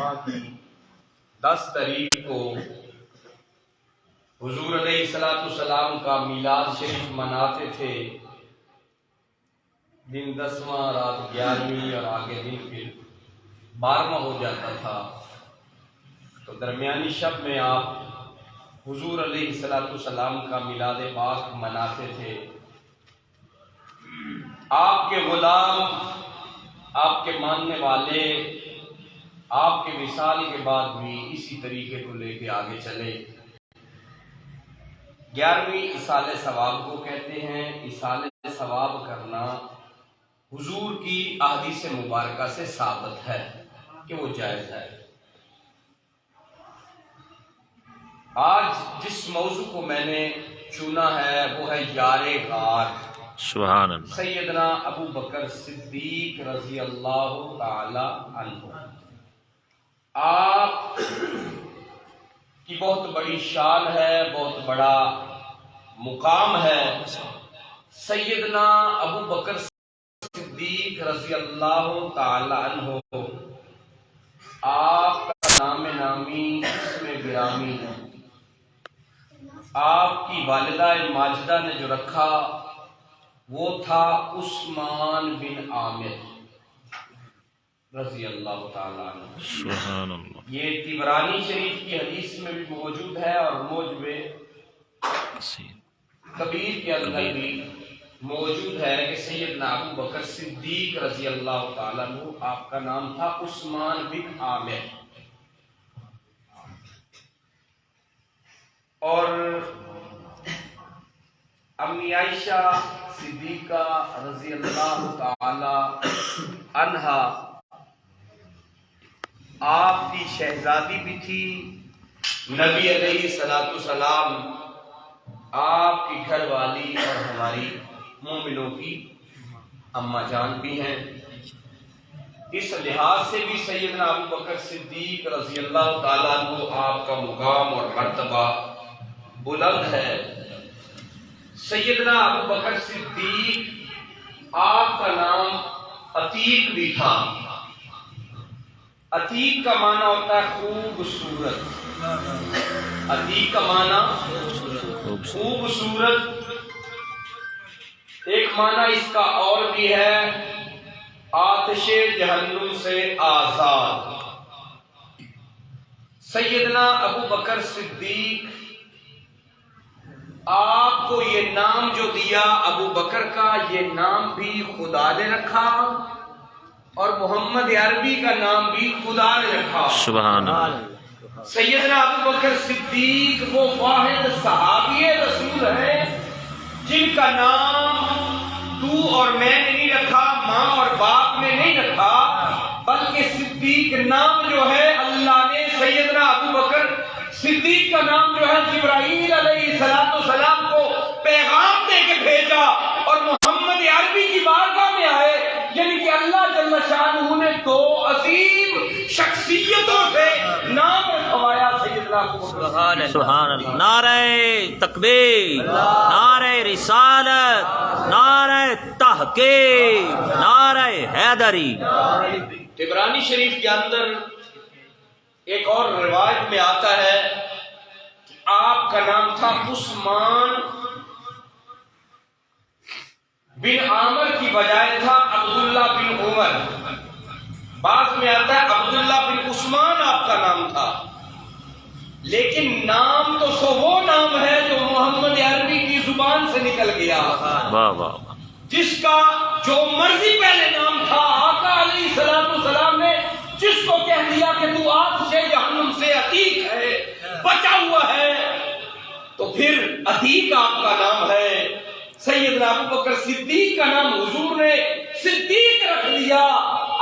مصطفیٰ کی 10 تاریخ کو حضور علیہ السلام کا میلاد شریف مناتے تھے۔ دن 10واں، رات 11ویں اور آگے دن پھر 12واں ہو جاتا تھا، تو درمیانی شب میں آپ حضور علیہ السلام کا میلاد پاک مناتے تھے۔ آپ کے غلام، آپ کے ماننے والے آپ کے وصال کے بعد بھی اسی طریقے کو لے کے آگے چلے۔ 11ویں ایصال ثواب کو کہتے ہیں۔ ایصال ثواب کرنا حضور کی احادیث مبارکہ سے ثابت ہے کہ وہ جائز ہے۔ آج جس موضوع کو میں نے چنا ہے وہ ہے یار غار، سبحان اللہ، سیدنا ابو بکر صدیق رضی اللہ تعالی عنہ۔ آپ کی بہت بڑی شان ہے، بہت بڑا مقام ہے۔ سیدنا ابو بکر صدیق رضی اللہ تعالی عنہ، آپ کا نام نامی اسم گرامی آپ کی والدہ ماجدہ نے جو رکھا وہ تھا عثمان بن عامر رضی اللہ تعالیٰ عنہ۔ سبحان اللہ۔ یہ طبرانی شریف کی حدیث میں بھی موجود ہے اور موجب کبیر کے اندر بھی موجود ہے کہ سیدنا ابو بکر صدیق رضی اللہ تعالیٰ عنہ، آپ کا نام تھا عثمان بن عامر۔ اور امی عائشہ صدیقہ رضی اللہ تعالی عنہا آپ کی شہزادی بھی تھی۔ نبی علیہ السلام آپ کی گھر والی اور ہماری مومنوں کی اماں جان بھی ہیں۔ اس لحاظ سے بھی سیدنا ابو بکر صدیق رضی اللہ تعالیٰ عنہ آپ کا مقام اور مرتبہ بلند ہے۔ سیدنا ابو بکر صدیق آپ کا نام عتیق بھی تھا۔ عتیق کا معنی ہوتا ہے خوبصورت۔ عتیق کا معنی خوبصورت۔ ایک معنی اس کا اور بھی ہے آتش جہنم سے آزاد۔ سیدنا ابو بکر صدیق آپ کو یہ نام جو دیا ابو بکر کا، یہ نام بھی خدا نے رکھا اور محمد عربی کا نام بھی خدا نے رکھا۔ سبحان اللہ۔ سیدنا ابو بکر صدیق وہ واحد صحابی رسول ہیں جن کا نام تو اور میں نے نہیں رکھا، ماں اور باپ نے نہیں رکھا، بلکہ صدیق نام جو ہے اللہ نے سیدنا ابو بکر صدیق کا نام جو ہے جبرائیل علیہ السلام کو پیغام دے کے بھیجا اور محمد عربی کی بارگاہ میں آئے، یعنی کہ اللہ جل شانہ نے 2 عظیم شخصیتوں سے نام رکھوایا سیدنا ابو بکر۔ سبحان اللہ۔ نعرہ تکبیر، نعرہ رسالت، نعرہ تحقیق، نعرہ حیدری۔ طبرانی شریف کے اندر ایک اور روایت میں آتا ہے کہ آپ کا نام تھا عثمان بن عامر کی بجائے تھا عبداللہ بن عمر۔ بعض میں آتا ہے عبداللہ بن عثمان آپ کا نام تھا، لیکن نام تو سو وہ نام ہے جو محمد عربی کی زبان سے نکل گیا، واہ واہ، جس کا جو مرضی پہلے نام تھا آقا علیہ السلام نے جس کو کہہ دیا کہ تو آتش جہنم سے عتیق ہے، بچا ہوا ہے، تو پھر عتیق آپ کا نام ہے۔ سیدنا ابو بکر صدیق کا نام حضور نے صدیق رکھ دیا۔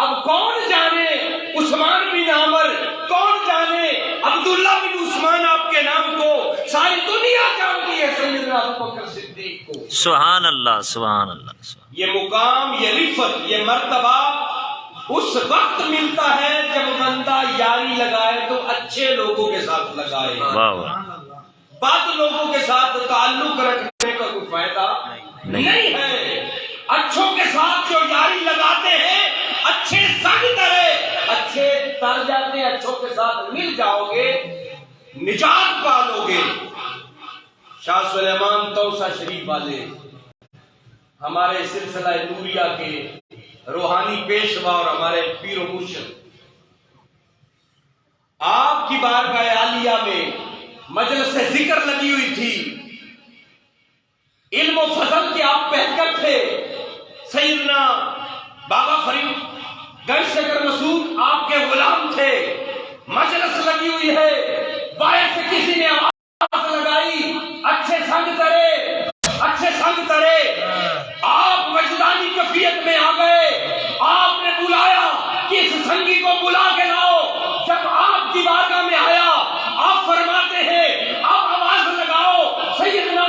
اب کون جانے عثمان بن عامر، کون جانے عبداللہ بن عثمان، آپ کے نام کو ساری دنیا جانتی ہے سیدنا ابو بکر صدیق کو۔ سبحان اللہ، سبحان اللہ۔ یہ مقام، یہ رفت، یہ مرتبہ اس وقت ملتا ہے جب بندہ یاری لگائے تو اچھے لوگوں کے ساتھ لگائے، واہ واہ، بد لوگوں کے ساتھ تعلق رکھنے کا کوئی فائدہ نہیں ہے۔ اچھوں کے ساتھ جو یاری لگاتے ہیں اچھے سنگ ترے، اچھے تر جاتے ہیں، اچھوں کے ساتھ مل جاؤ گے، نجات پالو گے۔ شاہ سلیمان توسا شریف والے ہمارے سلسلہ نوریہ کے روحانی پیشوا اور ہمارے پیر و مرشد، آپ کی بارگاہ عالیہ میں مجلس ذکر لگی ہوئی تھی، علم و فضل کے آپ پہکر تھے، سیدنا بابا فرید گنج شکر مسعود آپ کے غلام تھے، مجلس لگی ہوئی ہے، باہر سے کسی نے آواز لگائی اچھے سنگ ترے، اچھے سنگ ترے، آپ وجدانی کیفیت میں آ گئے، آپ نے بلایا کہ اس سنگی کو بلا کے لاؤ، جب آپ کی بارگاہ میں آیا آپ فرماتے ہیں آپ آواز لگاؤ، سیدنا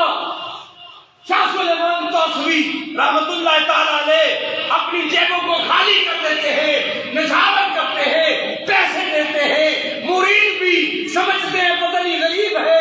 شاہ سلیمان توسوی رحمت اللہ تعالی علیہ اپنی جیبوں کو خالی کر دیتے ہیں، نجارت کرتے ہیں، پیسے دیتے ہیں، مرید بھی سمجھتے ہیں پتہ نہیں غریب ہے،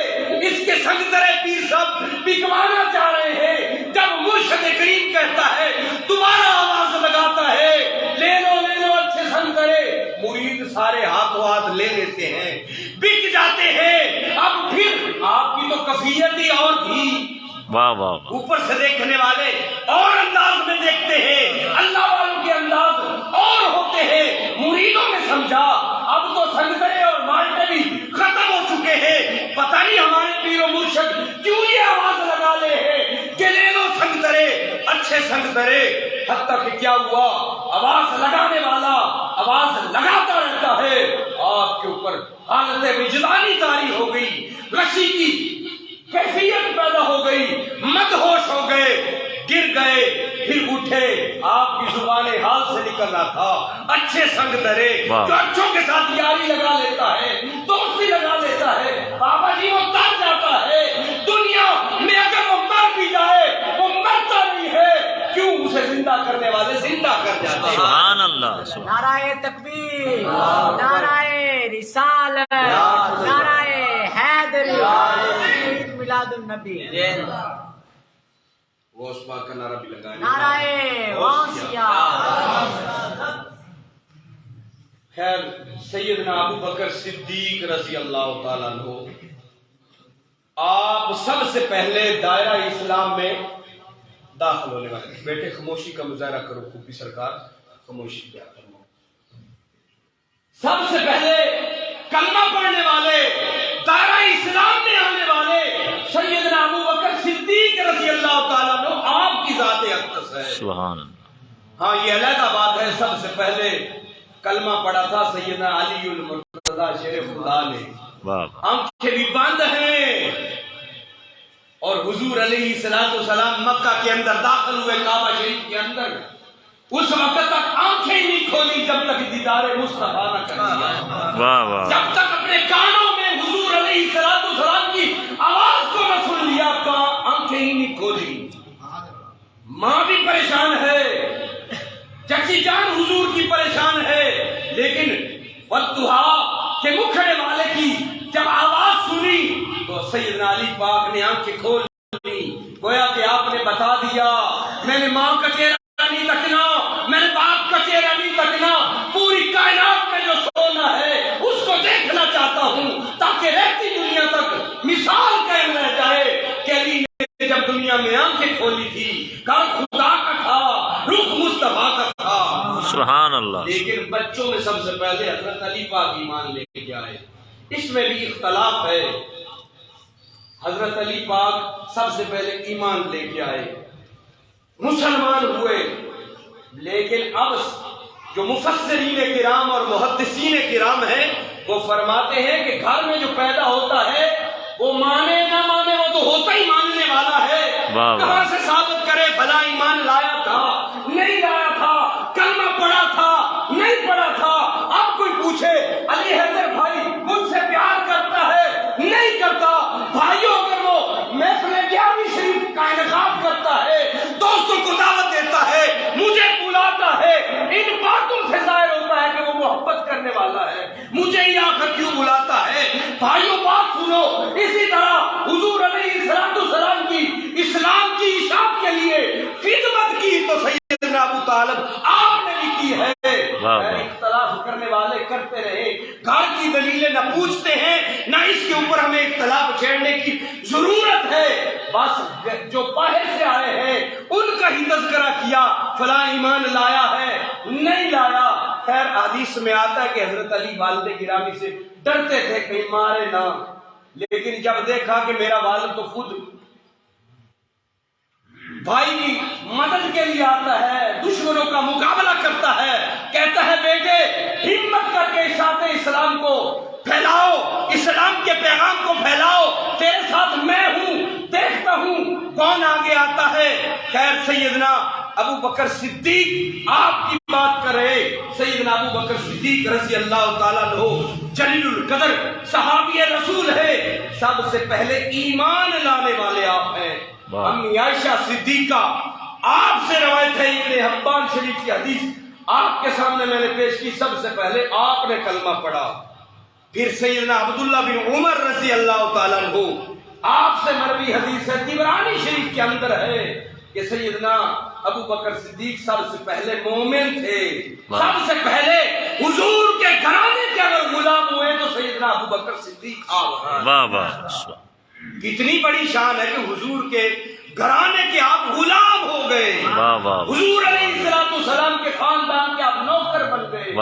اس کے سنگ ترے پیر صاحب بکوانا چاہ رہے ہیں، جب مرشد کریم کہتا ہے دوبارہ آواز لگاتا ہے لے لو اچھے سنگ ترے، مرید سارے ہاتھوں ہاتھ لے لیتے ہیں، بک جاتے ہیں۔ اب پھر آپ کی تو کفیت ہی اور تھی، واہ واہ واہ، اوپر سے دیکھنے والے اور انداز میں دیکھتے ہیں، اللہ والوں کے انداز اور ہوتے ہیں، مریدوں نے سمجھا اب تو سنگترے اور مالٹے بھی ختم ہو چکے ہیں، پتہ نہیں ہمارے پیر و مرشد کیوں یہ آواز لگا لے ہیں کہ لے لو سنگترے، اچھے سنگترے، حتیٰ کہ کیا ہوا، آواز لگانے والا آواز لگاتا رہتا ہے، آپ کے اوپر حالت وجدانی طاری ہو گئی، غشی کی کیفیت پیدا ہو گئی، مدہوش ہو گئے، گر گئے، پھر اٹھے، آپ کی زبان حال سے نکل رہا تھا اچھے سنگ ترے، جو اچھوں کے ساتھ یاری لگا لیتا ہے، دوستی لگا لیتا ہے، بابا جی وہ تر جاتا ہے، دنیا میں اگر وہ مر بھی جائے وہ مرتا نہیں ہے، کیوں اسے زندہ کرنے والے زندہ کر جاتے ہیں۔ سبحان اللہ، سبحان نعرہ تکبیر، نعرہ رسالت، نعرہ حیدری، عید میلاد النبی، وہ اس پاک کا نعرہ بھی لگائیں، نعرہ غوثیہ۔ خیر سیدنا ابو بکر صدیق رضی اللہ تعالیٰ عنہ آپ سب سے پہلے دائرہ اسلام میں داخل ہونے والے۔ بیٹے خاموشی کا مظاہرہ کرو، پھوپھی سرکار خاموشی کیا فرماؤ۔ سب سے پہلے کلمہ پڑھنے والے، دائرہ اسلام میں آنے والے سیدنا ابو بکر صدیق رضی اللہ تعالیٰ عنہ آپ کی ذات اقدس ہے۔ سبحان اللہ، ہاں یہ علیحدہ بات ہے، سب سے پہلے کلمہ پڑھا تھا سیدنا علی المرتضیٰ شیر خدا نے، واہ واہ، آنکھیں بھی بند ہیں، اور حضور علیہ السلام مکہ کے اندر داخل ہوئے کعبہ شریف کے اندر، اس وقت تک آنکھیں نہیں کھولی جب تک دیدار مصطفیٰ نہ کر دیا، واہ واہ، جب تک اپنے کانوں میں حضور علیہ السلام کی آواز کو نہ سن لیا، آنکھیں ہی نہیں کھولی۔ ماں بھی پریشان ہے، چچی جان حضور کی پریشان ہے، لیکن والضحیٰ کے مکھڑے والے کی جب آواز سنی تو سیدنا علی پاک نے آنکھیں کھول لی، گویا کہ آپ نے بتا دیا میں نے ماں کا چہرہ نہیں تکنا، میں نے باپ کا چہرہ نہیں تکنا، پوری کائنات میں جو سونا ہے اس کو دیکھنا چاہتا ہوں، تاکہ رہتی دنیا تک مثال قائم رہ جائے کہ علی نے جب دنیا میں آنکھیں کھولی تھی گھر خدا کا تھا، رخ مصطفیٰ کا تھا۔ سبحان اللہ، لیکن بچوں میں سب سے پہلے حضرت علی پاک ایمان لے کے آئے، اس میں بھی اختلاف ہے، حضرت علی پاک سب سے پہلے ایمان لے کے آئے، مسلمان ہوئے، لیکن اب جو مفسرین کرام اور محدثین کرام ہیں وہ فرماتے ہیں کہ گھر میں جو پیدا ہوتا ہے وہ مانے نہ مانے وہ تو ہوتا ہی ماننے والا ہے، کہاں سے ثابت کرے بھلا ایمان لایا تھا نہیں لایا تھا، کلمہ پڑھا تھا نہیں پڑھا تھا۔ اب کوئی پوچھے علی حیدر بھائی مجھ سے پیار کرتا ہے نہیں کرتا، بھائیوں اگر وہ محفل 11ویں شریف کا انعقاد کرتا ہے، دوستوں کو دعوت دیتا ہے، مجھے بلاتا ہے، ان باتوں سے ظاہر ہوتا ہے کہ وہ محبت کرنے والا ہے، مجھے یہ آخر کیوں بلاتا ہے؟ بھائیوں بات سنو، اسی طرح حضور علیہ السلام کی اسلام کی اشاعت کے لیے خدمت کی تو سیدنا ابو طالب آپ نے بھی کی ہے، واہ واہ۔ اختلاف کرنے والے کرتے رہے، گھر کی دلیلیں نہ پوچھتے ہیں، نہ اس کے اوپر ہمیں اختلاف چھیڑنے کی ضرورت ہے، بس جو باہر سے آئے ہیں ان کا ہی تذکرہ کیا، فلاں ایمان لایا ہے نہیں لایا۔ خیر حدیث میں آتا ہے کہ حضرت علی والد گرامی سے ڈرتے تھے کہیں مارے نہ، لیکن جب دیکھا کہ میرا والد تو خود بھائی کی مدد کے لیے آتا ہے، دشمنوں کا مقابلہ کرتا ہے، کہتا ہے بیٹے ہمت کر کے اشاعت اسلام کو پھیلاؤ، اسلام کے پیغام کو پھیلاؤ، تیرے ساتھ میں ہوں، دیکھتا ہوں کون آگے آتا ہے۔ خیر سیدنا ابو بکر صدیق آپ کی بات کر رہے، سیدنا ابو بکر صدیق رضی اللہ تعالیٰ عنہ جلیل القدر صحابی رسول ہے، سب سے پہلے ایمان لانے والے آپ ہیں۔ امی عائشہ صدیقہ آپ سے روایت ہے، ابن حبان شریف کی حدیث آپ کے سامنے میں نے پیش کی، سب سے پہلے آپ نے کلمہ پڑھا، پھر سیدنا عبداللہ بن عمر رضی اللہ تعالیٰ عنہ آپ سے مروی حدیث ہے، طبرانی شریف کے اندر ہے کہ سیدنا ابو بکر صدیق سب سے پہلے مومن تھے، سب سے پہلے حضور کے گھرانے کے اگر غلام ہوئے تو سیدنا ابو بکر صدیق آپ ہیں۔ کتنی بڑی شان ہے کہ حضور کے گھرانے کے آپ غلام ہو گئے، حضور علیہ السلام کے خاندان کے آپ نوکر بن گئے،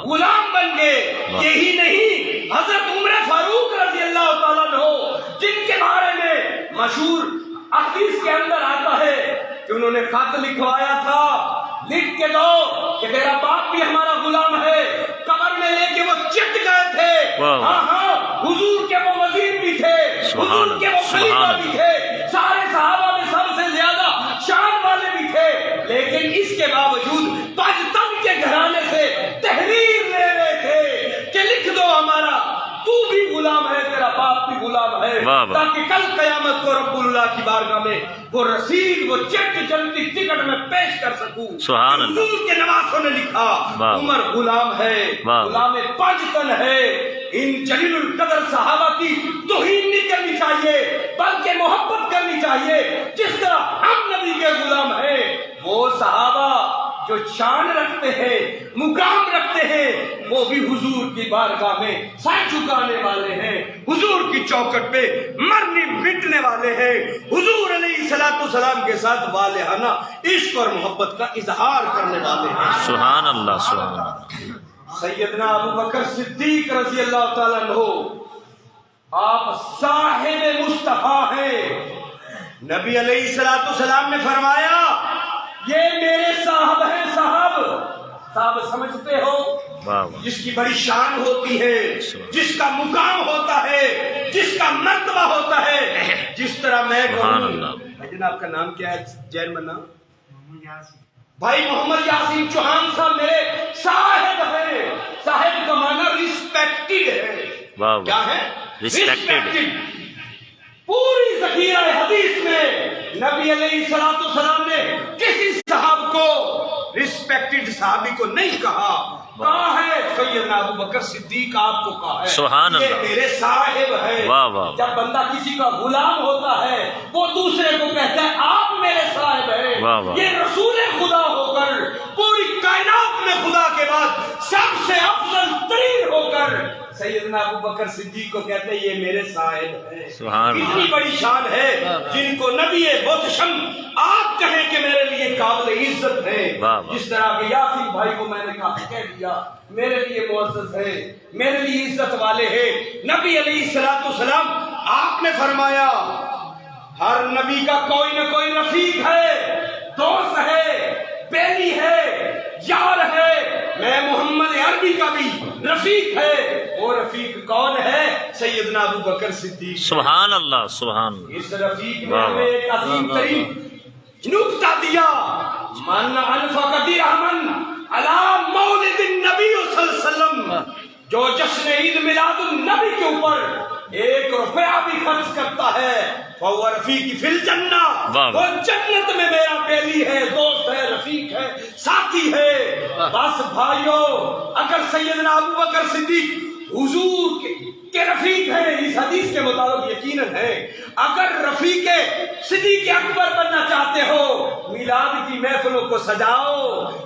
غلام بن گئے۔ یہی نہیں، حضرت عمر فاروق رضی اللہ تعالیٰ عنہ جن کے بارے میں مشہور حدیث کے اندر آتا ہے کہ انہوں نے خط لکھوایا تھا، لکھ کے دو کہ میرا باپ بھی ہمارا غلام ہے، قبر میں لے کے وہ چٹ گئے تھے۔ ہاں ہاں، حضور کے وہ وزیر بھی تھے، حضور کے وہ خلیفہ بھی تھے، سارے صحابہ میں سب سے زیادہ شان والے بھی تھے، لیکن اس کے باوجود پاکستان کے گھرانے سے تحریر لے رہے تھے کہ لکھ دو ہمارا تو بھی غلام ہے، تیرا باپ بھی غلام ہے، تاکہ کل قیامت کو رب اللہ کی بارگاہ میں وہ رسید، وہ چٹ جلدی ٹکٹ میں پیش کر سکوں۔ حضور کے نواسوں نے لکھا عمر غلام ہے، غلام پاکستان ہے۔ ان جلیل القدر صحابہ کی توہین نہیں کرنی چاہیے، بلکہ محبت کرنی چاہیے، جس طرح ہم نبی کے غلام ہیں۔ وہ صحابہ جو شان رکھتے ہیں، مقام رکھتے ہیں، وہ بھی حضور کی بارگاہ میں سر جھکانے والے ہیں، حضور کی چوکٹ پہ مرنے مٹنے والے ہیں، حضور علیہ السلام کے ساتھ والہانہ عشق اور محبت کا اظہار کرنے والے ہیں۔ سبحان اللہ، سبحان اللہ۔ سیدنا ابو بکر صدیق رضی اللہ تعالیٰ عنہ آپ صاحب مصطفیٰ ہیں۔ نبی علیہ السلام نے فرمایا یہ میرے صاحب ہیں، صاحب سمجھتے ہو، جس کی بڑی شان ہوتی ہے، جس کا مقام ہوتا ہے، جس کا مرتبہ ہوتا ہے، جس طرح میں کہوں۔ جناب کا نام کیا ہے؟ جین میں نام بھائی محمد یاسین چوہان صاحب میرے صاحب ہیں۔ صاحب کا معنی ریسپیکٹڈ ہے۔ کیا ہے؟ ریسپیکٹڈ۔ پوری ذخیرہ حدیث میں نبی علیہ السلام نے کسی صحابہ کو ریسپیکٹڈ صحابی کو نہیں کہا، کہا ہے سیدنا ابو بکر صدیق آپ کو کہا ہے، سبحان اللہ، یہ میرے صاحب ہے۔ جب بندہ کسی کا غلام ہوتا ہے وہ دوسرے کو کہتا ہے آپ میرے صاحب ہیں۔ یہ رسول خدا ہو کر پوری کائنات میں خدا کے بعد سب سے افضل ترین ہو کر سیدنا ابو بکر صدیق کو کہتے ہیں یہ میرے صاحب ہیں۔ اتنی بڑی شان ہے جن کو نبی بہتشم آپ کہیں کہ میرے لیے قابل عزت ہے، جس طرح کہ یاسین بھائی کو میں نے کہہ دیا میرے لیے معزز ہے، میرے لیے عزت والے ہیں۔ نبی علیہ السلام آپ نے فرمایا ہر نبی کا کوئی نہ کوئی رفیق ہے، دوست ہے، بیلی ہے، یار ہے۔ میں محمد عربی کا بھی رفیق ہے، وہ رفیق کون ہے؟ سیدنا ابو بکر صدیق۔ سبحان اللہ، سبحان اللہ۔ اس رفیق نے ہمیں ایک عظیم ترین نکتہ دیا، من انفق درہمن علی مولد النبی صلی اللہ علیہ وسلم، جو جشن عید میلاد النبی کے اوپر 1 روپیہ بھی خرچ کرتا ہے فَهُوَ رَفِيقِ فِي الْجَنَّةِ، وہ جنت میں میرا بیلی ہے، دوست ہے، رفیق ہے، ساتھی ہے۔ بس بھائیو، اگر سیدنا ابو بکر صدیق حضور کے رفیق ہیں، اس حدیث کے مطابق یقیناً ہے، اگر رفیق صدیق اکبر بننا چاہتے ہو میلاد کی محفلوں کو سجاؤ،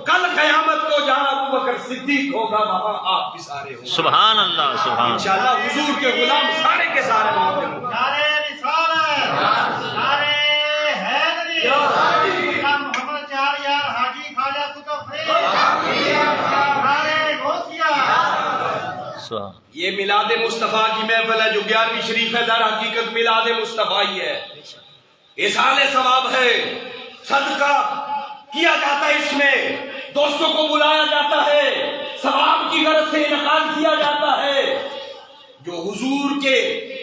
کل قیامت کو جہاں ابو بکر صدیق ہوگا وہاں آپ بھی سارے ہوں۔ سبحان اللہ سبحان انشاءاللہ حضور کے غلام سارے کے سارے ہوں گے۔ نعرے رسالت، نعرے حیدری، امام محمد چار یار حاجی خواجہ قطب فرید، نعرے غوثیہ۔ سبحان یہ میلاد مصطفیٰ کی محفل ہے جو 11ویں شریف ہے، در حقیقت میلاد مصطفیٰ ہی ہے، احسان ثواب ہے، صدقہ کیا جاتا ہے، اس میں دوستوں کو بلایا جاتا ہے، ثواب کی غرض سے انعقاد کیا جاتا ہے۔ جو حضور کے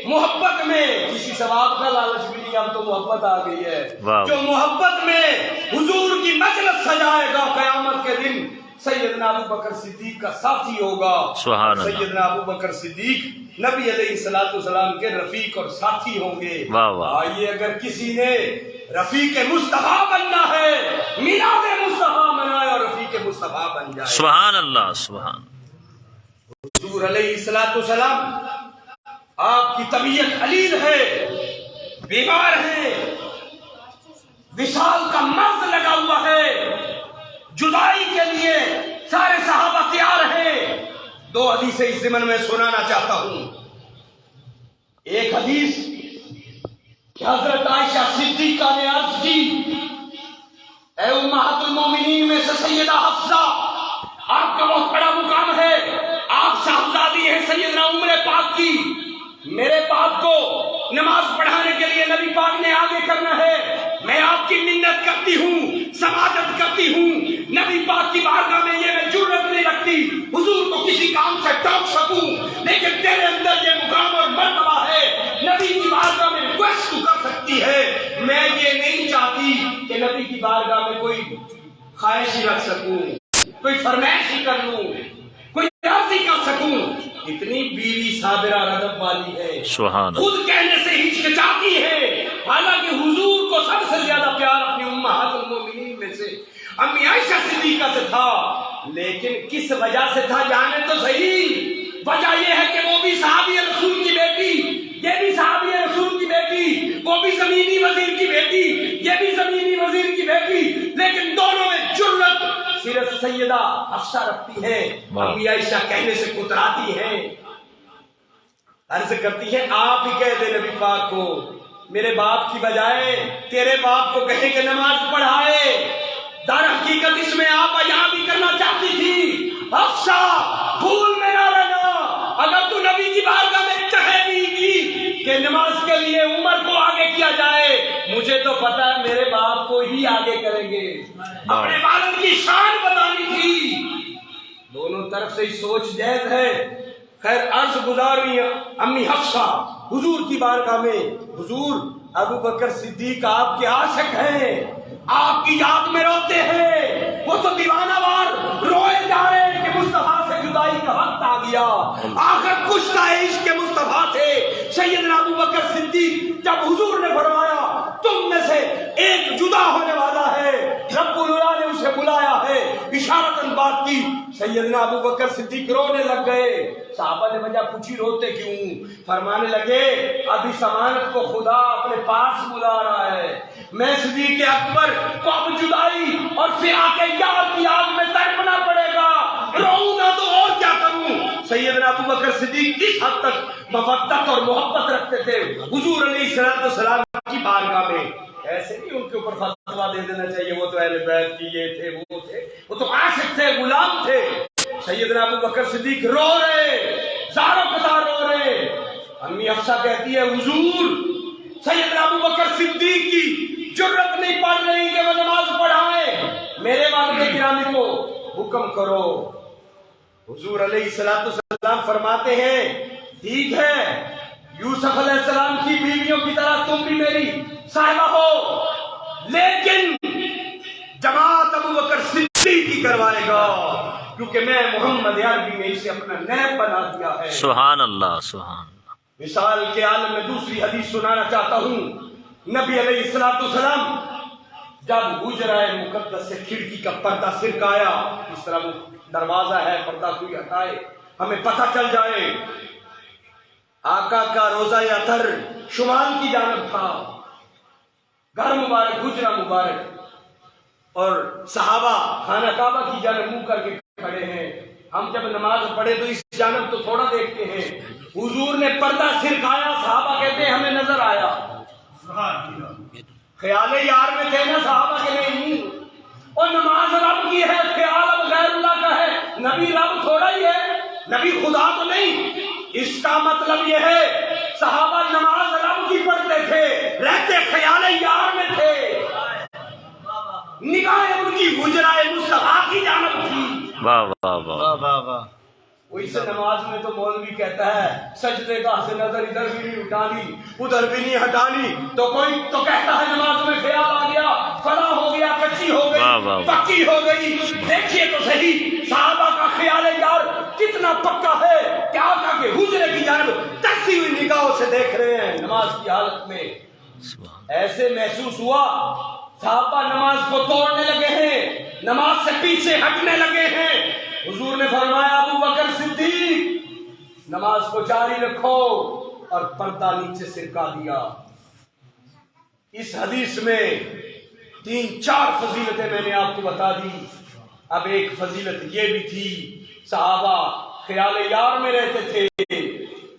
محبت میں کسی ثواب کا لالچ بھی نہیں، اب تو محبت آ گئی ہے، واہ۔ جو محبت میں حضور کی مجلس سجائے گا قیامت کے دن سیدنا ابو بکر صدیق کا ساتھی ہوگا۔ سبحان اللہ۔ سیدنا ابو بکر صدیق نبی علیہ السلام کے رفیق اور ساتھی ہوں گے۔ واہ واہ۔ آئیے اگر کسی نے رفیق مصطفیٰ بننا ہے میلاد مصطفیٰ منائے اور رفیق مصطفیٰ بن جائے۔ سبحان اللہ سبحان۔ حضور علیہ السلام آپ کی طبیعت علیل ہے، بیمار ہے، وصال کا مرض لگا ہوا ہے، جدائی کے لیے سارے صحابہ تیار ہیں۔ 2 حدیثیں اس ضمن میں سنانا چاہتا ہوں۔ ایک حدیث کہ حضرت عائشہ صدیقہ نے عرض کی، اے امہات المومنین میں سے سیدہ حفصہ، آپ کا بہت بڑا مقام ہے، آپ صاحبزادی ہیں سیدنا عمر پاک کی، میرے باپ کو نماز پڑھانے کے لیے نبی پاک نے آگے کرنا ہے، میں آپ کی منت کرتی ہوں، سماجت کرتی ہوں، نبی پاک کی بارگاہ میں یہ میں جرت نہیں رکھتی حضور کو کسی کام سے ٹوک سکوں، لیکن تیرے اندر یہ مقام اور مرتبہ ہے، نبی کی بارگاہ میں ریکویسٹ تو کر سکتی ہے، میں یہ نہیں چاہتی کہ نبی کی بارگاہ میں کوئی خواہش ہی رکھ سکوں، کوئی فرمائش ہی کر لوں، کوئی عرض ہی کر سکوں۔ اتنی بیوی صابرہ رضب والی ہے، سبحان اللہ۔ خود کہنے سے ہچکچاتی ہے، حالانکہ حضور کو سب سے زیادہ پیار اپنی امہات المومنین میں سے امی عائشہ صدیقہ سے تھا، لیکن کس وجہ سے تھا جانے تو صحیح۔ وجہ یہ ہے کہ وہ بھی صحابی رسول کی بیٹی، یہ بھی صحابی رسول کی بیٹی، وہ بھی زمینی وزیر کی بیٹی، یہ بھی زمینی وزیر کی بیٹی، لیکن دونوں میں جرت صرف سیدہ حفصہ رکھتی ہے، امی عائشہ کہنے سے کتراتی ہیں، عرض کرتی ہے آپ ہی کہہ دے نبی پاک کو، میرے باپ کی بجائے تیرے باپ کو کہے کہ نماز پڑھائے۔ در حقیقت اس میں آپ بیان بھی کرنا چاہتی تھی، حفصہ بھول میں نہ رہنا، اگر تو نبی کی بارگاہ میں کہے بھی کہ نماز کے لیے عمر کو آگے کیا جائے، مجھے تو پتا ہے میرے باپ کو ہی آگے کریں گے، اپنے والد کی شان بتانی تھی۔ دونوں طرف سے سوچ جائز ہے۔ خیر عرض گزار ہوئی امی حفصہ حضور کی بارگاہ میں، حضور ابو بکر صدیق آپ کے عاشق ہیں، آپ کی یاد میں روتے ہیں، وہ تو دیوانہ وار روئے جا رہے ہیں کہ مصطفیٰ سے جدائی کا وقت آ گیا، آخر کشتہ عشق مصطفیٰ تھے سیدنا ابو بکر صدیق۔ جب حضور نے فرمایا تم میں سے ایک جدا ہونے والا ہے، رب العلا نے اسے بلایا ہے، اشارتاً بات کی، سیدنا ابو بکر صدیق رونے لگ گئے۔ صحابہ نے وجہ پوچھی روتے کیوں؟ فرمانے لگے ابھی ضمانت کو خدا اپنے پاس بلا رہا ہے، میں صدیق اکبر کو اب جدائی اور فراق یار کی آگ میں تڑپنا پڑے گا، روؤں گا تو اور کیا کروں۔ سیدنا ابو بکر صدیق اس حد تک مودت اور محبت رکھتے تھے حضور علیہ السلام کی بارگاہ میں، ایسے نہیں ان کے اوپر فتوا دے دینا چاہیے وہ تو اہل بیت کی یہ تھے وہ تھے، وہ تو عاشق تھے، غلام تھے۔ سیدنا ابو بکر صدیق رو رہے، زاروں قطار رو رہے، امی حفصہ کہتی ہے حضور سیدنا ابو بکر صدیق کی جرت نہیں پڑ رہی کہ وہ نماز پڑھائیں، میرے والد گرامی کو حکم کرو۔ حضور علیہ السلام فرماتے ہیں ٹھیک ہے، یوسف علیہ السلام کی بیویوں کی طرح تم بھی میری صاحبہ ہو، لیکن جماعت ابو بکر صدیق کی کروائے گا، کیونکہ میں محمد عربی میں اسے اپنا نیب بنا دیا ہے۔ سبحان اللہ سبحان اللہ۔ مثال کے عالم میں دوسری حدیث سنانا چاہتا ہوں۔ نبی علیہ السلام جب حجرہ مقدس سے کھڑکی کا پردہ سرکایا، اس طرح وہ دروازہ ہے، پردہ کوئی ہٹائے ہمیں پتہ چل جائے، آقا کا روضہ اطہر شمال کی جانب تھا، گھر مبارک، حجرہ مبارک، اور صحابہ خانہ کعبہ کی جانب منہ کر کے کھڑے ہیں. ہم جب نماز پڑھے تو اس جانب تو تھوڑا دیکھتے ہیں. حضور نے پردہ سرکایا، صحابہ کہتے ہیں ہمیں نظر آیا. خیال یار میں تھے نا صحابہ کے نہیں. اور نماز رب کی ہے، خیال اب غیر اللہ کا ہے. نبی رب تھوڑا ہی ہے، نبی خدا تو نہیں. اس کا مطلب یہ ہے صحابہ نماز رب کی پڑھتے تھے، رہتے خیال یار میں تھے. نگاہیں ان کی حجرہ مصطفیٰ کی جانب تھی. واہ واہ واہ واہ واہ. وہی سے نماز میں تو مولوی کہتا ہے سجدے کا سے نظر ادھر بھی نہیں اٹھانی ادھر بھی نہیں ہٹانی، تو کوئی تو کہتا ہے نماز میں خیال آ گیا، فلاں ہو گیا، کچی ہو گئی، پکی ہو گئی. دیکھیے تو صحیح صحابہ کا خیال یار کتنا پکا ہے کہ آقا کے حجرے کی جانب ترسی ہوئی نگاہوں سے دیکھ رہے ہیں نماز کی حالت میں. ایسے محسوس ہوا صحابہ نماز کو توڑنے لگے ہیں، نماز سے پیچھے ہٹنے لگے ہیں. حضور نے فرمایا ابو بکر صدیق نماز کو جاری رکھو، اور پردہ نیچے سرکا دیا. اس حدیث میں 3-4 فضیلتیں میں نے آپ کو بتا دی. اب ایک فضیلت یہ بھی تھی صحابہ خیال یار میں رہتے تھے.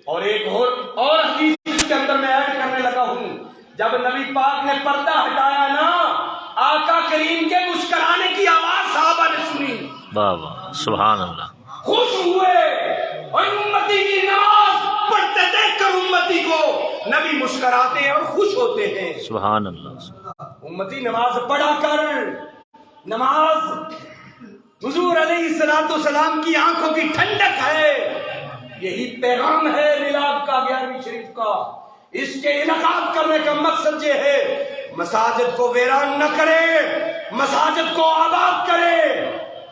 اور ایک اور حدیث کے اندر میں ایڈ کرنے لگا ہوں، جب نبی پاک نے پردہ ہٹایا نا، آقا کریم کے مسکرانے کی آواز صحابہ نے سنی. واہ واہ سبحان اللہ. خوش ہوئے، اور امتی کی نماز پڑھتے دیکھ کر امتی کو نبی مسکراتے ہیں اور خوش ہوتے ہیں. سبحان اللہ. امتی نماز پڑھا کر. نماز حضور علیہ الصلوۃ والسلام کی آنکھوں کی ٹھنڈک ہے. یہی پیغام ہے میلاد کا 11ویں شریف کا. اس کے انعقاد کرنے کا مقصد یہ ہے مساجد کو ویران نہ کرے، مساجد کو آباد کرے.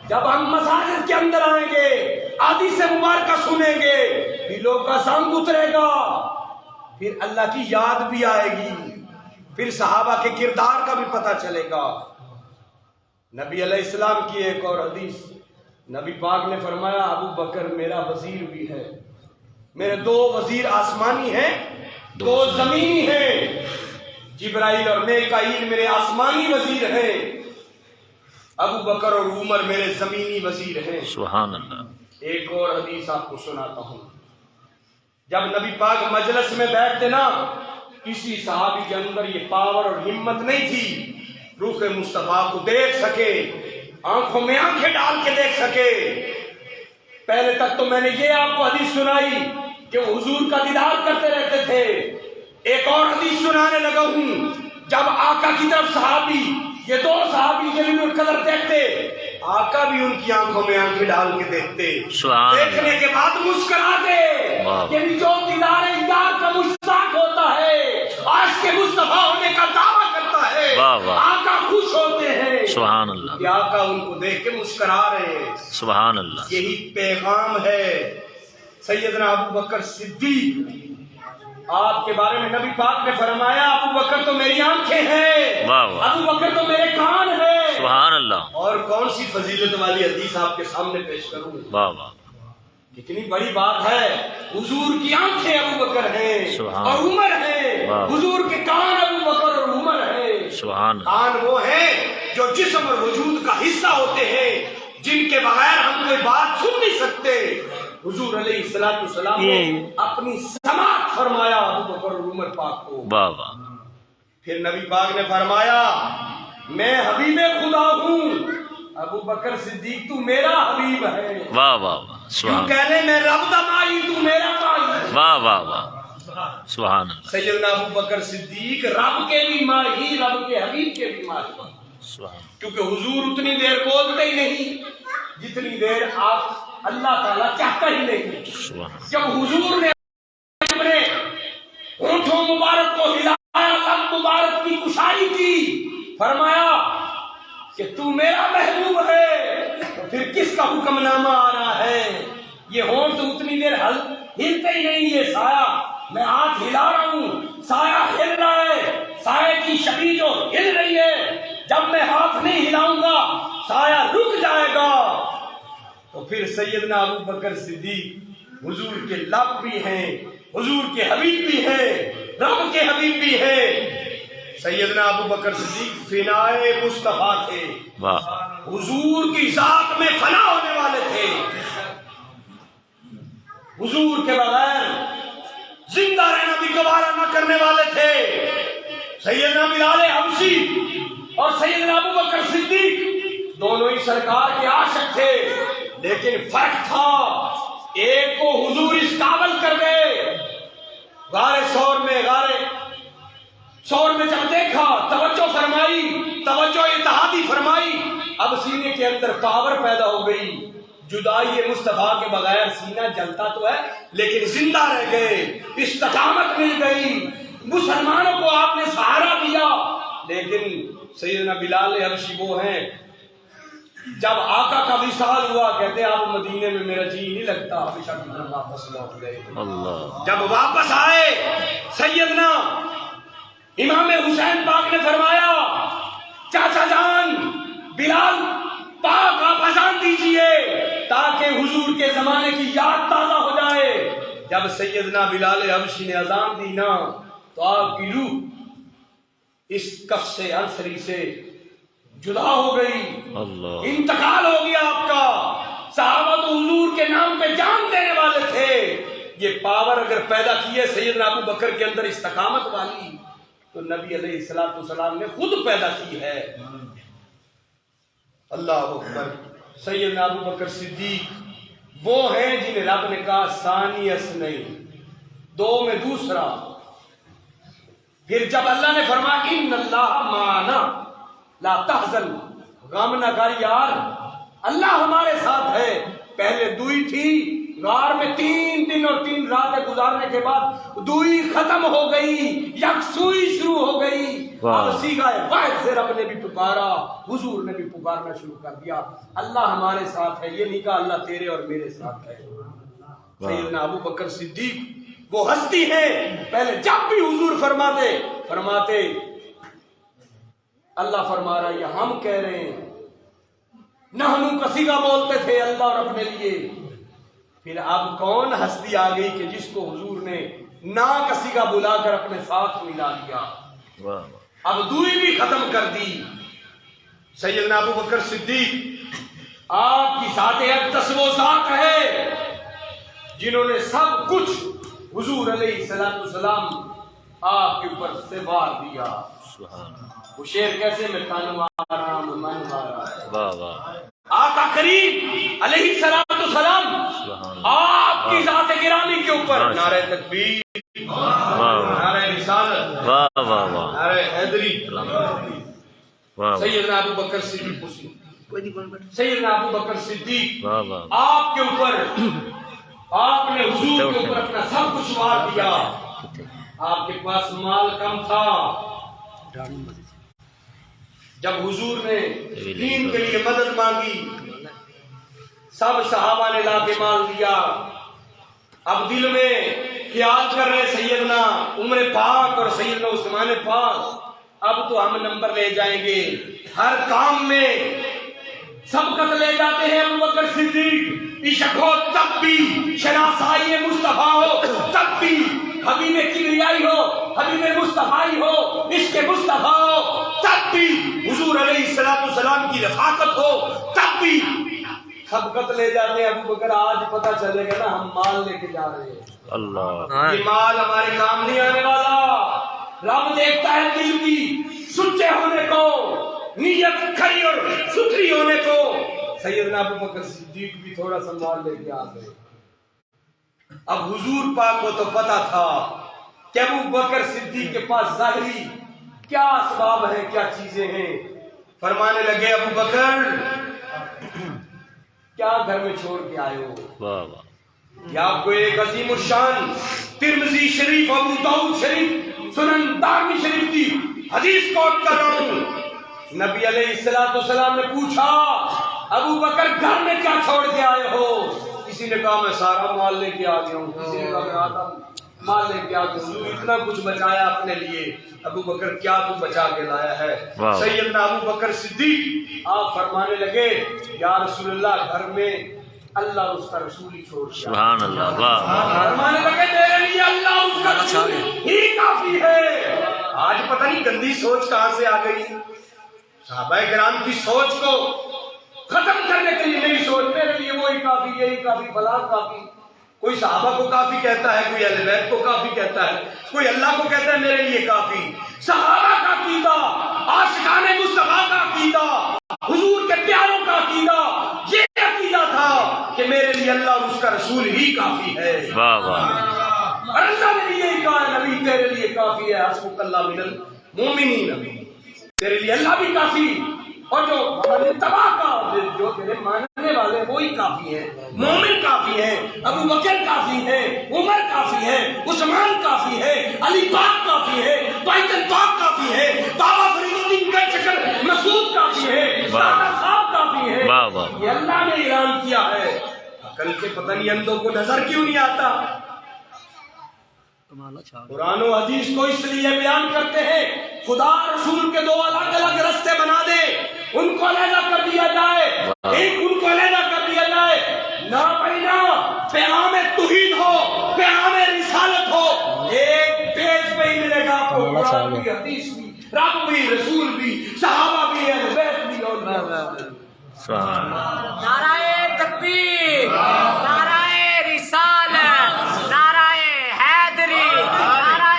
جب ہم مساجد کے اندر آئیں گے، حدیث مبارکہ سنیں گے، دلوں کا زنگ اترے گا، پھر اللہ کی یاد بھی آئے گی، پھر صحابہ کے کردار کا بھی پتہ چلے گا. نبی علیہ السلام کی ایک اور حدیث، نبی پاک نے فرمایا ابو بکر میرا وزیر بھی ہے. میرے 2 وزیر آسمانی ہیں، 2 زمینی ہیں. جبرائیل اور میکائیل میرے آسمانی وزیر ہیں، ابو بکر اور عمر میرے زمینی وزیر ہیں. سبحان اللہ. ایک اور حدیث آپ کو سناتا ہوں. جب نبی پاک مجلس میں بیٹھتے نا، کسی صحابی کے اندر یہ پاور اور ہمت نہیں تھی روح مصطفیٰ کو دیکھ سکے، آنکھوں میں آنکھیں ڈال کے دیکھ سکے. پہلے تک تو میں نے یہ آپ کو حدیث سنائی کہ وہ حضور کا دیدار کرتے رہتے تھے. ایک اور حدیث سنانے لگا ہوں، جب آقا کی طرف صحابی، یہ 2 صحابی جلیل القدر دیکھتے، آقا بھی ان کی آنکھوں میں آنکھیں ڈال کے دیکھتے، دیکھنے کے بعد مسکراتے. یعنی جو دیدار یار کا مشتاق ہوتا ہے، عاشق کے مصطفیٰ ہونے کا دعویٰ کرتا ہے، آقا خوش ہوتے ہیں. سبحان اللہ. کہ آقا ان کو دیکھ کے مسکرا رہے ہیں. سبحان اللہ. یہی پیغام ہے. سیدنا ابو بکر صدیق، آپ کے بارے میں نبی پاک نے فرمایا ابو بکر تو میری آنکھیں ہیں، ابو بکر تو میرے کان ہیں. سبحان اللہ. اور کون سی فضیلت والی حدیث آپ کے سامنے پیش کروں. واہ واہ. کتنی بڑی بات ہے. حضور کی آنکھیں ابو بکر ہیں اور عمر ہیں، حضور کے کان ابو بکر اور عمر ہیں. سبحان اللہ. کان وہ ہیں جو جسم اور وجود کا حصہ ہوتے ہیں، جن کے بغیر ہم کوئی بات سن نہیں سکتے. حضور علیہ السلام نے اپنی سماعت فرمایا ابو بکر اور عمر پاک کو. واہ واہ. پھر نبی پاک نے فرمایا میں حبیب خدا ہوں، ابو بکر صدیق تو میرا حبیب ہے. واہ واہ واہ. کیوں کہنے میں رب دا مائی تو میرا مائی. واہ واہ واہ. سبحان اللہ. سیدنا ابو بکر صدیق رب کے بھی مائی، رب کے حبیب کے بھی مائی. کیونکہ حضور اتنی دیر بولتے ہی نہیں جتنی دیر آپ اللہ تعالیٰ چاہتا ہی نہیں. جب حضور نے اپنے ہونٹوں مبارک کو ہلایا، لب مبارک کی کشائی کی، فرمایا کہ تو میرا محبوب ہے، تو پھر کس کا حکم نامہ آ رہا ہے. یہ ہونٹ تو اتنی دیر ہلتے ہی نہیں. یہ سایہ میں ہاتھ ہلا رہا ہوں، سایہ ہل رہا ہے، سایہ کی شبیہ جو ہل رہی ہے، جب میں ہاتھ نہیں ہلاؤں گا سایہ رک جائے گا. تو پھر سیدنا ابو بکر صدیق حضور کے لب بھی ہیں، حضور کے حبیب بھی ہیں، رب کے حبیب بھی ہیں. سیدنا ابو بکر صدیق فنائے مصطفیٰ تھے، واہ حضور کی ذات میں فنا ہونے والے تھے، حضور کے بغیر زندہ رہنا بھی گوارا نہ کرنے والے تھے۔ سیدنا بلال حبشی اور سیدنا ابو بکر صدیق دونوں ہی سرکار کے عاشق تھے، لیکن فرق تھا، ایک کو حضور اس قابل کر گئے، غار سور میں جب دیکھا توجہ فرمائی، توجہ اتحادی فرمائی، اب سینے کے اندر پاور پیدا ہو گئی، جدائی مصطفیٰ کے بغیر سینہ جلتا تو ہے لیکن زندہ رہ گئے، استقامت مل گئی، مسلمانوں کو آپ نے سہارا دیا۔ لیکن سیدنا بلال حبشی وہ ہیں، جب آقا کا وصال ہوا کہتے ہیں آپ مدینے میں میرا جی نہیں لگتا، ہمیشہ کی طرف واپس لوٹ گئے۔ اللہ جب واپس آئے سیدنا امام حسین پاک نے فرمایا چاچا جان بلال پاک آپ اذان دیجئے تاکہ حضور کے زمانے کی یاد تازہ ہو جائے۔ جب سیدنا بلال حبشی نے اذان دی نا تو آپ کی روح اس کف سے انصری سے جدا ہو گئی، اللہ انتقال ہو گیا آپ کا۔ صحابہ تو حضور کے نام پہ جان دینے والے تھے، یہ پاور اگر پیدا کی ہے سیدنا ابو بکر کے اندر استقامت والی تو نبی علیہ السلام نے خود پیدا کی ہے۔ اللہ اکبر۔ سیدنا ابو بکر صدیق وہ ہیں جنہیں رب نے کہا ثانی اثنین، دو میں دوسرا۔ پھر جب اللہ نے فرمایا ان اللہ معنا لا تحزن، غم نہ کر یار، اللہ ہمارے ساتھ ہے۔ پہلے دوئی تھی، غار میں 3 دن اور 3 راتیں گزارنے کے بعد دوئی ختم ہو گئی، یکسوئی شروع ہو گئی۔ اب سیغہ واحد سے رب نے بھی پکارا، حضور نے بھی پکارنا شروع کر دیا، اللہ ہمارے ساتھ ہے، یہ نہیں کہا اللہ تیرے اور میرے ساتھ ہے۔ سیدنا ابو بکر صدیق وہ ہستی ہیں، پہلے جب بھی حضور فرماتے اللہ فرما رہا ہے یا ہم کہہ رہے ہیں، نحنو کسیغہ بولتے تھے اللہ اور اپنے لیے، پھر اب کون ہستی آ گئی کہ جس کو حضور نے نا کسیغہ بلا کر اپنے ساتھ ملا لیا، اب دوئی بھی ختم کر دی۔ سیدنا ابو بکر صدیق آپ کی ذات اقدس وہ ذات ہے جنہوں نے سب کچھ حضور علیہ السلام آپ کے اوپر سے وار دیا۔ وہ شیر کیسے میں تن مارا من مارا، واہ واہ آقا کریم علیہ السلام آپ کی ذات گرامی کے اوپر نعرہ تکبیر، نعرہ رسالت، واہ واہ واہ نعرہ حیدری۔ واہ سیدنا ابو بکر صدیق، سیدنا ابو بکر صدیق واہ واہ آپ کے اوپر، آپ نے حضور کے اوپر اپنا سب کچھ وار دیا۔ آپ کے پاس مال کم تھا، جب حضور نے دین کے لیے مدد مانگی سب صحابہ نے لا کے مال دیا۔ اب دل میں خیال کر رہے سیدنا عمر پاک اور سیدنا عثمان پاک، اب تو ہم نمبر لے جائیں گے، ہر کام میں سبقت لے جاتے ہیں۔ ابو بکر صدیق عشق ہو تب بھی، شناسائی مصطفیٰ ہو تب بھی، حبیب کبریائی ہو، حبیب مصطفیٰ ہو، عشق مصطفیٰ ہو تب بھی، حضور علیہ السلام کی رفاقت ہو تب بھی سبقت لے جاتے ہیں۔ ابو بکر آج پتہ چلے گا نا ہم مال لے کے جا رہے ہیں، اللہ یہ مال ہمارے کام نہیں آنے والا۔ رب دیکھتا ہے دل کی سچے ہونے کو، نیت کھری اور ستھری ہونے کو۔ سیدنا ابو بکر صدیق بھی تھوڑا سا مال لے کے آ گئے۔ اب حضور پاک کو تو پتا تھا کہ ابو بکر صدیق کے پاس ظاہری کیا اسباب ہیں، کیا چیزیں ہیں۔ فرمانے لگے ابو بکر کیا گھر میں چھوڑ کے آئے ہو؟ واہ واہ یہ آپ کو ایک عظیم الشان ترمذی شریف، ابو داؤد شریف، سنن دارمی شریف کی حدیث کوٹ کر رہا ہوں۔ نبی علیہ السلام نے پوچھا ابو بکر گھر میں کیا چھوڑ کے آئے ہو؟ کسی نے کہا میں سارا مال لے کے آ گیا ہوں، کسی نے کہا میں آدھا مال لے کے آ گیا ہوں، اتنا کچھ بچایا اپنے لیے۔ ابو بکر کیا تو بچا کے لایا ہے؟ سیدنا ابو بکر صدیق آپ فرمانے لگے یا رسول اللہ گھر میں اللہ اس کا رسول ہی چھوڑ دیا۔ سبحان اللہ، واہ فرمانے لگے میرے لیے اللہ اس کا رسول ہی کافی ہے۔ آج پتہ نہیں تمہاری گندی سوچ کہاں سے آ گئی؟ صحابہ کرام کی سوچ کو ختم کرنے کے لیے نئی سوچ، میرے لیے وہی کافی، یہی کافی، فلاں کافی. کوئی صحابہ کو کافی کہتا ہے، کوئی اہل بیت کو کافی کہتا ہے، کوئی اللہ کو کہتا ہے میرے لیے کافی. صحابہ کا عقیدہ، عاشقان مصطفیٰ کا عقیدہ، حضور کے پیاروں کا عقیدہ یہ عقیدہ تھا کہ میرے لیے اللہ اور اس کا رسول ہی کافی ہے. واہ واہ اور اللہ نے بھی یہی کہا ہے، نبی تیرے لیے کافی ہے، حسبک اللہ من المؤمنین، تیرے لیے اللہ بھی کافی، اور جو ہمارے تباہ کا جو تیرے ماننے والے وہی کافی ہیں. مومن کافی ہے، ابو بکر کافی ہے، عمر کافی ہے، عثمان کافی ہے، علی پاک کافی ہے، بائتل پاک کافی ہے، بابا فرید الدین کا شکل مسعود کافی ہے، دادا صاحب کافی ہے. واہ واہ. یہ اللہ نے اعلان کیا ہے. عقل کے پتہ نہیں اندھوں کو نظر کیوں نہیں آتا؟ قرآن و حدیث کو اس لیے بیان کرتے ہیں خدا رسول کے دو الگ الگ رستے بنا دے، ان کو علیحدہ کر دیا جائے، ایک ان کو علیحدہ کر دیا جائے. نہ بھائی نہ، پیغام توحید ہو، پیغام رسالت ہو، ایک پیج پہ ہی ملے گا آپ کو. قرآن بھی، حدیث بھی، رب بھی، رسول بھی، صحابہ بھی، اہل بیت بھی، اور سبحان اللہ. نعرہ تکبیر، نعرہ رسالت، نعرہ حیدری، نعرہ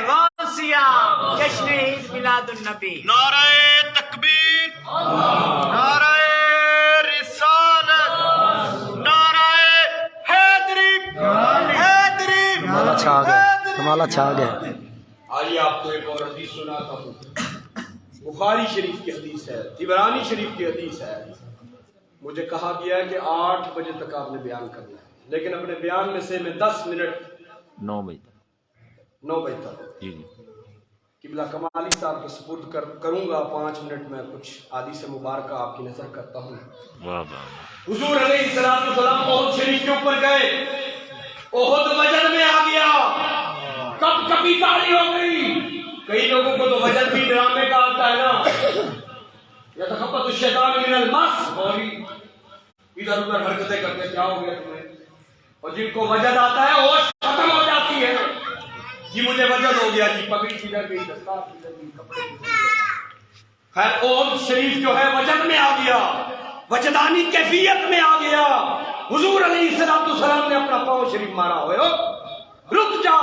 غوثیہ، جشن عید میلاد النبی. نعرہ تکبیر، نعرہ رسالت، نعرہ حیدری، حیدری، ہمارا چھا گیا. آئیے آپ کو ایک اور حدیث سناتا ہوں. بخاری شریف کی حدیث ہے، طبرانی شریف کی حدیث ہے. مجھے کہا گیا ہے کہ 8 بجے تک آپ نے بیان کرنا ہے، لیکن اپنے بیان میں سے میں 10 منٹ 9 بجے تک. 9 بجے تک جی جی. قبلہ کمالی صاحب کے سپرد کروں گا. 5 منٹ میں کچھ حدیث مبارکہ آپ کی نظر کرتا ہوں. واہ واہ. حضور علیہ الصلوۃ والسلام احد شریف کے اوپر گئے، احد وجد میں آ گیا، کب کبھی تاری ہو گئی. کئی لوگوں کو تو وجد بھی ڈرامے کا آتا ہے نا، یتخبط الشیطان من المس، اور ادھر ادھر حرکتیں کرتے کیا ہو گیا تمہیں. اور جن کو وجد آتا ہے ہوش ختم ہو جاتی ہے. جی مجھے وجد ہو گیا، جی پگڑی کدھر گئی، دستار کدھر گئی، کپڑے کدھر گئے. خیر احد شریف جو ہے وجد میں آ گیا، وجدانی کیفیت میں آ گیا. حضور علیہ الصلوۃ والسلام نے اپنا پاؤں شریف مارا، ہوئے رک جا،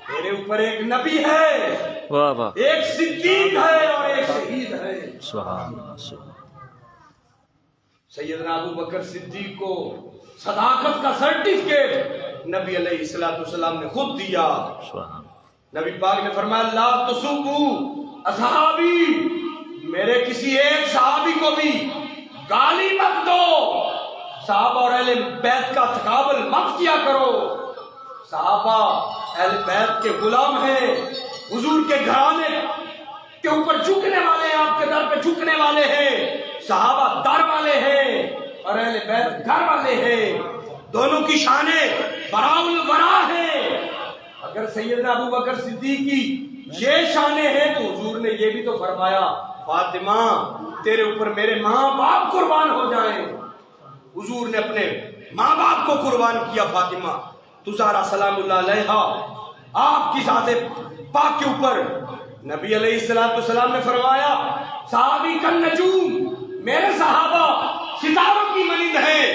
تیرے اوپر ایک نبی ہے، واہ واہ. ایک صدیق ہے اور ایک شہید ہے. سبحان اللہ. سبحان. سیدنا ابو بکر صدیق کو صداقت کا سرٹیفکیٹ نبی علیہ الصلوۃ والسلام نے خود دیا. سبحان. نبی پاک نے فرمایا لا تسبوا اصحابی، میرے کسی ایک صحابی کو بھی گالی مت دو، صحابہ اور اہل بیت کا تقابل مت کیا کرو. صحابہ اہل بیت کے غلام ہیں، حضور کے گھرانے کے اوپر جھکنے والے ہیں، آپ کے در پہ جھکنے والے ہیں. صحابہ در والے ہیں اور اہل بیت گھر والے ہیں، دونوں کی شانیں براء البراء ہیں. اگر سیدنا ابو بکر صدیق کی یہ شانیں ہیں تو حضور نے یہ بھی تو فرمایا فاطمہ تیرے اوپر میرے ماں باپ قربان ہو جائیں. حضور نے اپنے ماں باپ کو قربان کیا. فاطمہ تزارا سلام اللہ علیہا، آپ کی ذات پاک کے اوپر نبی علیہ الصلوۃ والسلام نے فرمایا صحابی کن نجوم، میرے صحابہ ستاروں کی مانند ہیں،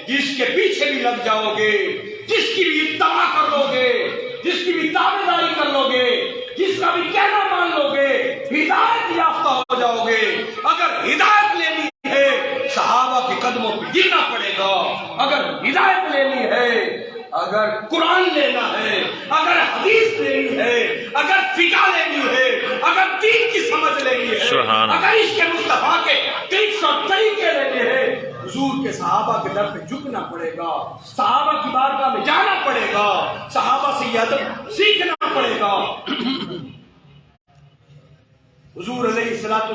جس کے پیچھے بھی لگ جاؤ گے، جس کی بھی اتباع کر لو گے، جس کی بھی تابعداری کر لو گے، جس کا بھی کہنا مان لو گے، ہدایت یافتہ ہو جاؤ گے. اگر ہدایت لینی ہے صحابہ کے قدموں پہ گرنا پڑے گا. اگر ہدایت لینی ہے، اگر قرآن لینا ہے، اگر حدیث لینی ہے، اگر فقہ لینی ہے، اگر دین کی سمجھ لینی ہے، اگر عشق مصطفیٰ کے ٹرکس اور طریقے لینے ہیں، حضور کے صحابہ کے در پہ جھکنا پڑے گا، صحابہ کی بارگاہ میں جانا پڑے گا، صحابہ سے یہ ادب سیکھنا پڑے گا. حضور علیہ الصلوۃ